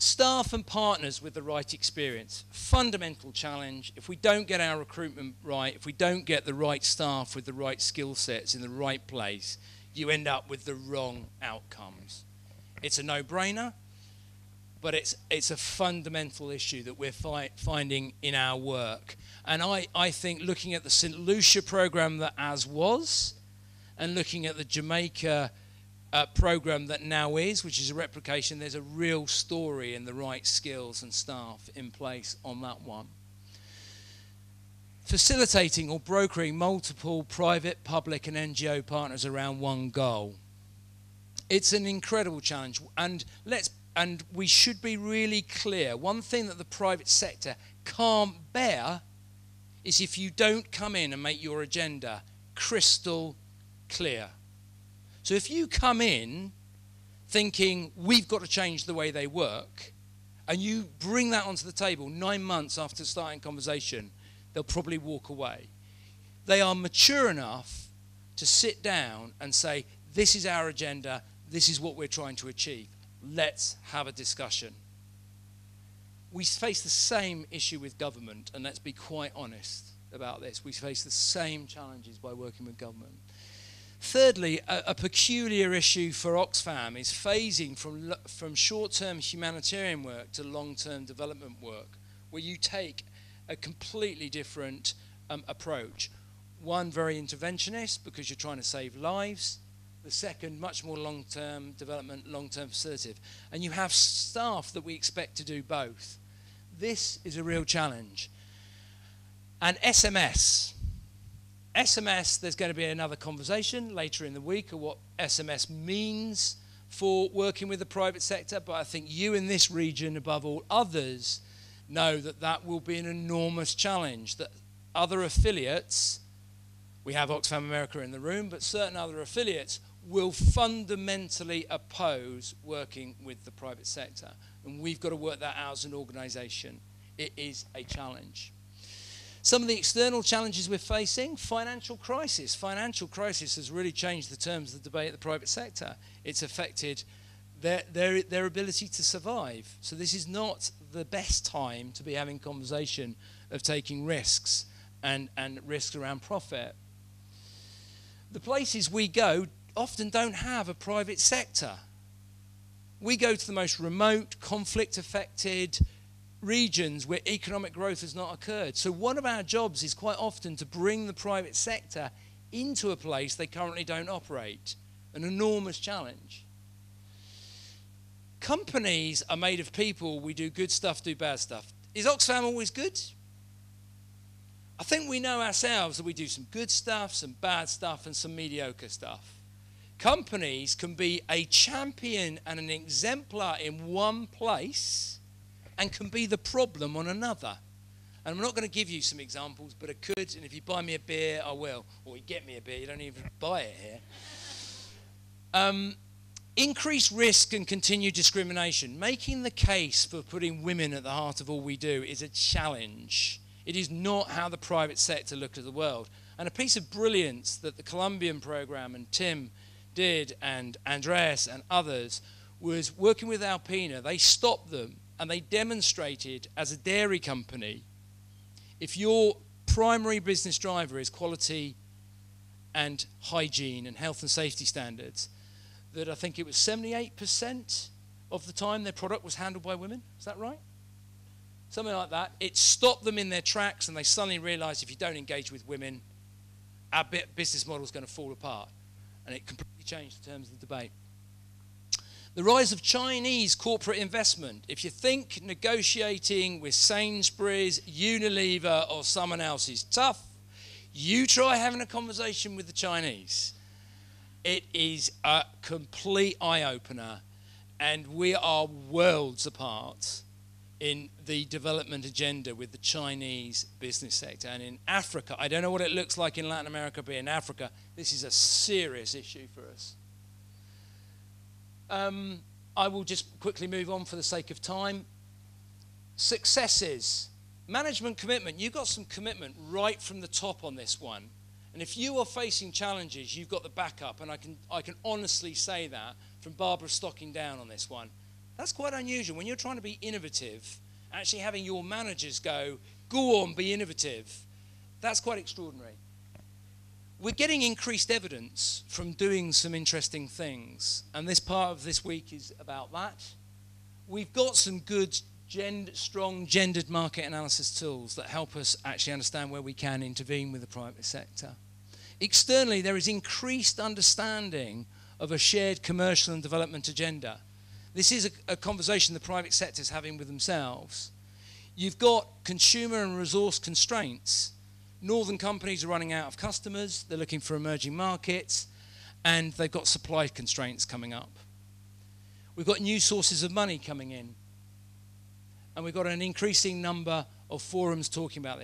Staff and partners with the right experience. Fundamental challenge. If we don't get our recruitment right, if we don't get the right staff with the right skill sets in the right place, you end up with the wrong outcomes. It's a no-brainer, but it's a fundamental issue that we're finding in our work. And I think looking at the St. Lucia program that as was, and looking at the Jamaica program that now is, which is a replication, there's a real story in the right skills and staff in place on that one. Facilitating or brokering multiple private, public and NGO partners around one goal. It's an incredible challenge, and we should be really clear. One thing that the private sector can't bear is if you don't come in and make your agenda crystal clear. So if you come in thinking we've got to change the way they work, and you bring that onto the table 9 months after starting conversation, they'll probably walk away. They are mature enough to sit down and say, this is our agenda, this is what we're trying to achieve. Let's have a discussion. We face the same issue with government, and let's be quite honest about this. We face the same challenges by working with government. Thirdly, a peculiar issue for Oxfam is phasing from short-term humanitarian work to long-term development work, where you take a completely different approach. One, very interventionist, because you're trying to save lives. The second, much more long-term development, long-term facilitative. And you have staff that we expect to do both. This is a real challenge. And SMS, there's going to be another conversation later in the week of what SMS means for working with the private sector, but I think you in this region, above all others, know that that will be an enormous challenge, that other affiliates, we have Oxfam America in the room, but certain other affiliates will fundamentally oppose working with the private sector, and we've got to work that out as an organisation. It is a challenge. Some of the external challenges we're facing, financial crisis. Financial crisis has really changed the terms of the debate at the private sector. It's affected their ability to survive. So this is not the best time to be having conversation of taking risks and risks around profit. The places we go often don't have a private sector. We go to the most remote, conflict-affected regions where economic growth has not occurred. So one of our jobs is quite often to bring the private sector into a place they currently don't operate. An enormous challenge. Companies are made of people. We do good stuff, do bad stuff. Is Oxfam always good? I think we know ourselves that we do some good stuff, some bad stuff, and some mediocre stuff. Companies can be a champion and an exemplar in one place and can be the problem on another. And I'm not going to give you some examples, but I could, and if you buy me a beer, I will. Or you get me a beer, you don't even buy it here. Increased risk and continued discrimination. Making the case for putting women at the heart of all we do is a challenge. It is not how the private sector look at the world. And a piece of brilliance that the Colombian program and Tim did, and Andreas and others, was working with Alpina. They stopped them and they demonstrated as a dairy company, if your primary business driver is quality and hygiene and health and safety standards, that I think it was 78% of the time their product was handled by women. Is that right? Something like that. It stopped them in their tracks, and they suddenly realized if you don't engage with women, our business model is going to fall apart. And it completely changed the terms of the debate. The rise of Chinese corporate investment. If you think negotiating with Sainsbury's, Unilever, or someone else is tough, you try having a conversation with the Chinese. It is a complete eye-opener, and we are worlds apart in the development agenda with the Chinese business sector. And in Africa, I don't know what it looks like in Latin America, but in Africa, this is a serious issue for us. I will just quickly move on for the sake of time. Successes. Management commitment. You've got some commitment right from the top on this one. And if you are facing challenges, you've got the backup. And I can honestly say that from Barbara Stocking down on this one. That's quite unusual. When you're trying to be innovative, actually having your managers go on, be innovative, that's quite extraordinary. We're getting increased evidence from doing some interesting things, and this part of this week is about that. We've got some good, strong gendered market analysis tools that help us actually understand where we can intervene with the private sector. Externally, there is increased understanding of a shared commercial and development agenda. This is a conversation the private sector is having with themselves. You've got consumer and resource constraints. Northern companies are running out of customers, they're looking for emerging markets, and they've got supply constraints coming up. We've got new sources of money coming in, and we've got an increasing number of forums talking about this.